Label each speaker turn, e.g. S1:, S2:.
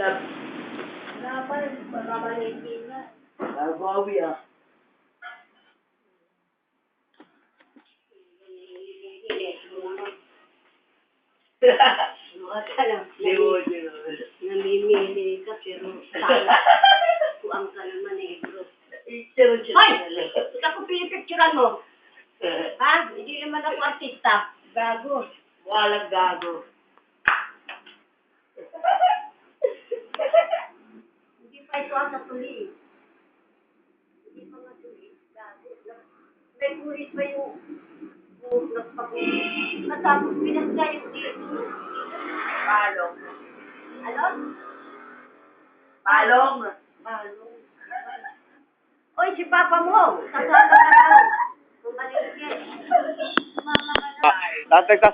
S1: Wala pa, pagkamaliti na.
S2: Nagawi ah.
S1: Ka lang.
S2: Sino.
S1: Namimili ka, pero kuang ka naman eh, bro.
S2: Hoy!
S1: Ikaw ko pinipicturan mo. Ha? Hindi naman ako artista. Gago.
S2: Walang gago.
S1: Hindi pa ito ang natuli. Hindi pa natuli. Gago. May kurit pa yung nagpag-ulit. Matapos pinasya yung dito.
S2: Palong.
S1: Ano?
S2: Palong.
S1: Palong. Oy, si Papa mo. Sasama ka raw. Bumalik yan. Sumama ka na.
S3: Tatagtas